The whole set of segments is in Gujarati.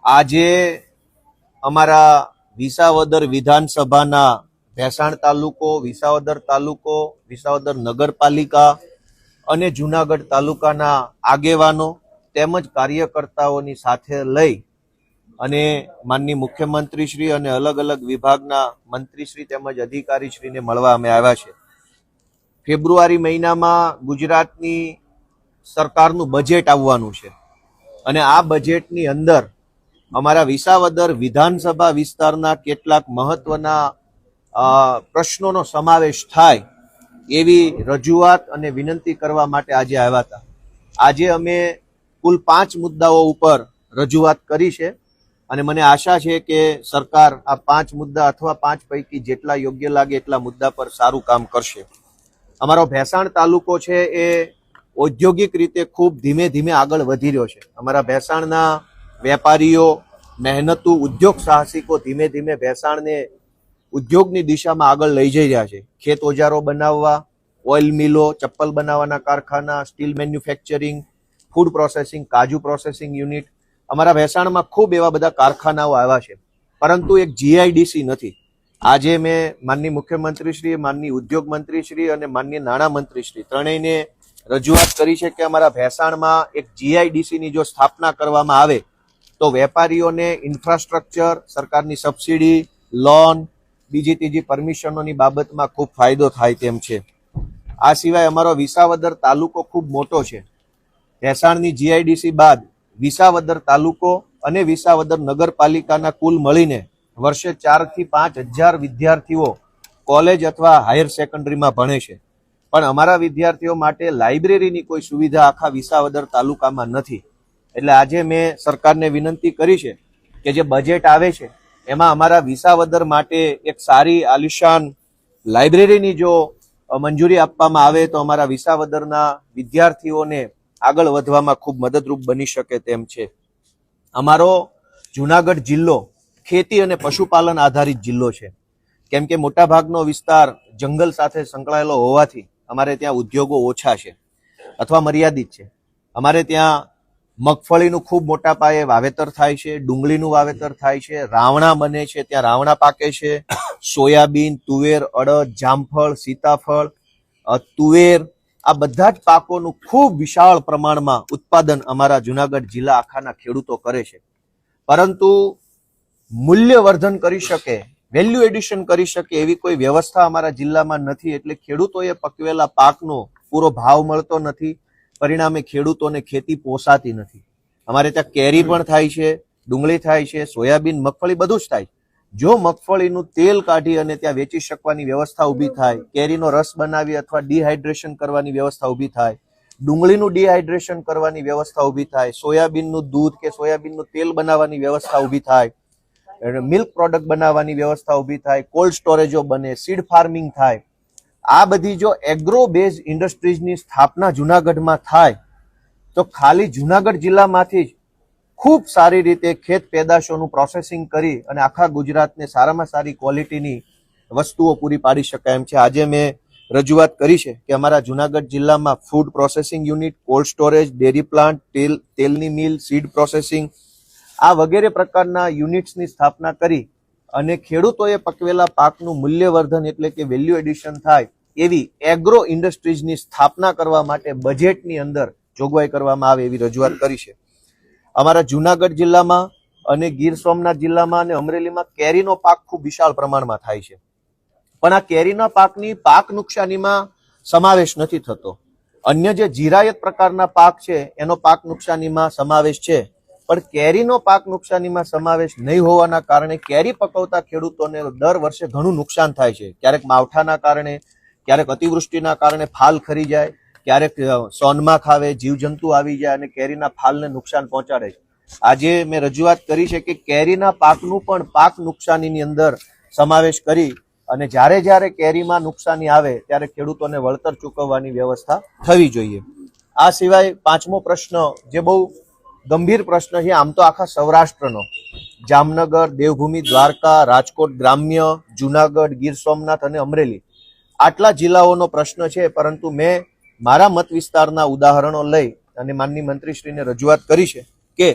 આજે અમારા વિસાવદર વિધાનસભાના ભેસાણ તાલુકો, વિસાવદર તાલુકો, વિસાવદર નગરપાલિકા અને જૂનાગઢ તાલુકાના આગેવાનો તેમજ કાર્યકર્તાઓની સાથે લઈ અને માનનીય મુખ્યમંત્રીશ્રી અને અલગ અલગ વિભાગના મંત્રીશ્રી તેમજ અધિકારીશ્રીને મળવા અમે આવ્યા છે. ફેબ્રુઆરી મહિનામાં ગુજરાતની સરકારનું બજેટ આવવાનું છે અને આ બજેટની અંદર અમારા વિસાવદર વિધાનસભા વિસ્તારના કેટલાક મહત્વના પ્રશ્નોનો સમાવેશ થાય એવી રજૂઆત અને વિનંતી કરવા માટે આજે આવ્યા હતા. આજે અમે કુલ 5 મુદ્દાઓ ઉપર રજૂઆત કરી છે અને મને આશા છે કે સરકાર આ 5 મુદ્દા અથવા 5 પૈકી જેટલા યોગ્ય લાગે એટલા મુદ્દા પર સારું કામ કરશે. અમારો ભેસાણ તાલુકો છે એ ઔદ્યોગિક રીતે ખૂબ ધીમે ધીમે આગળ વધી રહ્યો છે. અમારા ભેસાણના વેપારીઓ, મહેનતુ, ઉદ્યોગ સાહસિકો ધીમે ધીમે ભેસાણને ઉદ્યોગની દિશામાં આગળ લઈ જઈ રહ્યા છે. ખેત ઓજારો બનાવવા, ઓઇલ મિલો, ચપ્પલ બનાવવાના કારખાના, સ્ટીલ મેન્યુફેક્ચરિંગ, ફૂડ પ્રોસેસિંગ, કાજુ પ્રોસેસિંગ યુનિટ, અમારા ભેસાણમાં ખૂબ એવા બધા કારખાનાઓ આવ્યા છે, પરંતુ એક જીઆઈડીસી નથી. આજે મેં માનનીય મુખ્યમંત્રીશ્રી, માનનીય ઉદ્યોગ મંત્રીશ્રી અને માનનીય નાણાં મંત્રીશ્રી ત્રણેયને રજૂઆત કરી છે કે અમારા ભેસાણમાં એક જીઆઈડીસીની જો સ્થાપના કરવામાં આવે તો વેપારીઓને ઇન્ફ્રાસ્ટ્રક્ચર, સરકારની સબસિડી, લોન, બીજી ત્રીજી પરમિશનોની બાબતમાં ખૂબ ફાયદો થાય તેમ છે. આ સિવાય અમારો વિસાવદર તાલુકો ખૂબ મોટો છે. ભેસાણની જીઆઈડીસી બાદ વિસાવદર તાલુકો અને વિસાવદર નગરપાલિકાના કુલ મળીને વર્ષે 4 થી 5 હજાર વિદ્યાર્થીઓ કોલેજ અથવા હાયર સેકન્ડરીમાં ભણે છે, પણ અમારા વિદ્યાર્થીઓ માટે લાઇબ્રેરીની કોઈ સુવિધા આખા વિસાવદર તાલુકામાં નથી. એટલે આજે મેં સરકારને વિનંતી કરી છે કે જે બજેટ આવે છે એમાં અમારા વિસાવદર માટે એક સારી આલિશાન લાઇબ્રેરીની જો મંજૂરી આપવામાં આવે તો અમારા વિસાવદરના વિદ્યાર્થીઓને આગળ વધવામાં ખૂબ મદદરૂપ બની શકે તેમ છે. અમારો જૂનાગઢ જિલ્લો ખેતી અને પશુપાલન આધારિત જિલ્લો છે, કેમ કે મોટાભાગનો વિસ્તાર જંગલ સાથે સંકળાયેલો હોવાથી અમારે ત્યાં ઉદ્યોગો ઓછા છે અથવા મર્યાદિત છે. અમારે ત્યાં મગફળીનું ખૂબ મોટા પાયે વાવેતર થાય છે, ડુંગળીનું વાવેતર થાય છે, રાવણા બને છે, ત્યાં રાવણા પાકે છે, સોયાબીન, તુવેર, અડદ, જામફળ, સીતાફળ, તુવેર, આ બધા જ પાકોનું ખૂબ વિશાળ પ્રમાણમાં ઉત્પાદન અમારા જૂનાગઢ જિલ્લા આખાના ખેડૂતો કરે છે, પરંતુ મૂલ્યવર્ધન કરી શકે, વેલ્યુ એડિશન કરી શકે એવી કોઈ વ્યવસ્થા અમારા જિલ્લામાં નથી. એટલે ખેડૂતોએ પકવેલા પાકનો પૂરો ભાવ મળતો નથી, પરિણામે ખેડૂતોને ખેતી પોસાતી નથી. અમારે ત્યાં કેરી પણ થાય છે, ડુંગળી થાય છે, સોયાબીન, મગફળી બધું જ થાય. જો મગફળીનું તેલ કાઢી અને ત્યાં વેચી શકવાની વ્યવસ્થા ઊભી થાય, કેરીનો રસ બનાવી અથવા ડિહાઇડ્રેશન કરવાની વ્યવસ્થા ઊભી થાય, ડુંગળીનું ડિહાઇડ્રેશન કરવાની વ્યવસ્થા ઊભી થાય, સોયાબીનનું દૂધ કે સોયાબીનનું તેલ બનાવવાની વ્યવસ્થા ઊભી થાય, મિલ્ક પ્રોડક્ટ બનાવવાની વ્યવસ્થા ઊભી થાય, કોલ્ડ સ્ટોરેજો બને, સીડ ફાર્મિંગ થાય, આ બધી જો એગ્રો બેઝ ઇન્ડસ્ટ્રીઝની સ્થાપના જૂનાગઢમાં થાય તો ખાલી જૂનાગઢ જિલ્લામાંથી જ ખૂબ સારી રીતે ખેત પેદાશોનું પ્રોસેસિંગ કરી અને આખા ગુજરાતને સારામાં સારી ક્વોલિટીની વસ્તુઓ પૂરી પાડી શકાય એમ છે. આજે મેં રજૂઆત કરી છે કે અમારા જૂનાગઢ જિલ્લામાં food processing unit, cold storage, dairy plant, તેલની મિલ, સીડ પ્રોસેસિંગ, આ વગેરે પ્રકારના યુનિટ્સની સ્થાપના કરી અને ખેડૂતોએ પકવેલા પાકનું મૂલ્યવર્ધન એટલે કે વેલ્યુ એડિશન થાય એવી એગ્રો ઇન્ડસ્ટ્રીઝની સ્થાપના કરવા માટે બજેટની અંદર જોગવાઈ કરવામાં આવે એવી રજૂઆત કરી છે. અમારા જૂનાગઢ જિલ્લામાં અને ગીર સોમનાથ જિલ્લામાં અને અમરેલીમાં કેરીનો પાક ખૂબ વિશાળ પ્રમાણમાં થાય છે, પણ આ કેરીના પાકની પાક નુકસાનીમાં સમાવેશ નથી થતો. અન્ય જે જીરાયત પ્રકારના પાક છે એનો પાક નુકસાનીમાં સમાવેશ છે, પણ કેરીનો પાક નુકસાનીમાં સમાવેશ નહીં હોવાના કારણે કેરી પકવતા ખેડૂતોને દર વર્ષે ઘણું નુકસાન થાય છે. ક્યારેક માવઠાના કારણે, ક્યારેક અતિવૃષ્ટિના કારણે ફાલ ખરી જાય, ક્યારેક સોનમાં ખાવે, જીવજંતુ આવી જાય અને કેરીના ફાલને નુકસાન પહોંચાડે છે. આજે મેં રજૂઆત કરી છે કે કેરીના પાકનું પણ પાક નુકસાનીની અંદર સમાવેશ કરી અને જ્યારે જ્યારે કેરીમાં નુકસાની આવે ત્યારે ખેડૂતોને વળતર ચૂકવવાની વ્યવસ્થા થવી જોઈએ. આ સિવાય 5મો પ્રશ્ન જે બહુ ગંભીર પ્રશ્ન છે, આમ તો આખા સૌરાષ્ટ્રનો, જામનગર, દેવભૂમિ, દ્વારકા, રાજકોટ ગ્રામ્ય, જૂનાગઢ, ગીર સોમનાથ અને અમરેલી આટલા જિલ્લાઓનો પ્રશ્ન છે, પરંતુ મેં મારા મત વિસ્તારના ઉદાહરણો લઈ અને માનનીય મંત્રીશ્રીને રજૂઆત કરી છે કે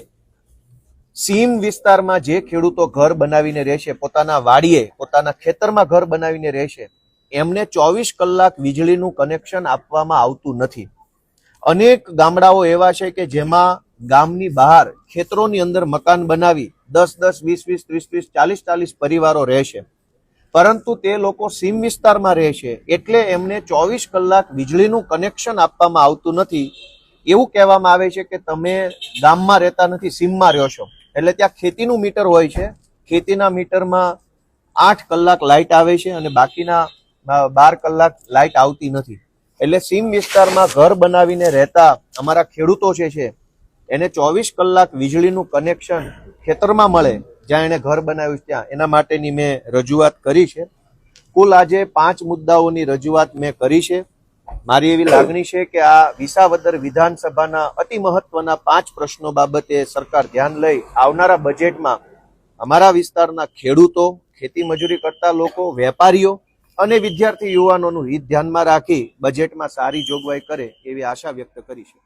સીમ વિસ્તારમાં જે ખેડૂતો ઘર બનાવીને રહેશે, પોતાના વાડીએ પોતાના ખેતરમાં ઘર બનાવીને રહેશે, એમને 24 કલાક વીજળીનું કનેક્શન આપવામાં આવતું નથી. અનેક ગામડાઓ એવા છે કે જેમાં ગામની બહાર ખેતરોની અંદર મકાન બનાવી 10-10, 20-20, 30-30, 40-40 પરિવારો રહેશે, પરંતુ તે લોકો સીમ વિસ્તારમાં રહે છે એટલે એમને 24 કલાક વીજળીનું કનેક્શન આપવામાં આવતું નથી. એવું કહેવામાં આવે છે કે તમે ગામમાં રહેતા નથી, સીમમાં રહ્યો છો. એટલે ત્યાં ખેતીનું મીટર હોય છે, ખેતીના મીટરમાં 8 કલાક લાઇટ આવે છે અને બાકીના 12 કલાક લાઇટ આવતી નથી. એટલે સીમ વિસ્તારમાં ઘર બનાવીને રહેતા અમારા ખેડૂતો છે એને 24 કલાક વીજળીનું કનેક્શન ખેતરમાં મળે, જ્યાં એને ઘર બનાવ્યું છે ત્યાં, એના માટેની મેં રજૂઆત કરી છે. કુલ આજે 5 મુદ્દાઓની રજૂઆત મેં કરી છે. મારી એવી લાગણી છે કે આ વિસાવદર વિધાનસભાના અતિ મહત્વના 5 પ્રશ્નો બાબતે સરકાર ધ્યાન લઈ આવનારા બજેટમાં અમારા વિસ્તારના ખેડૂતો, ખેતી મજૂરી કરતા લોકો, વેપારીઓ અને વિદ્યાર્થી યુવાનોનું હિત ધ્યાનમાં રાખી બજેટમાં સારી જોગવાઈ કરે એવી આશા વ્યક્ત કરી છે.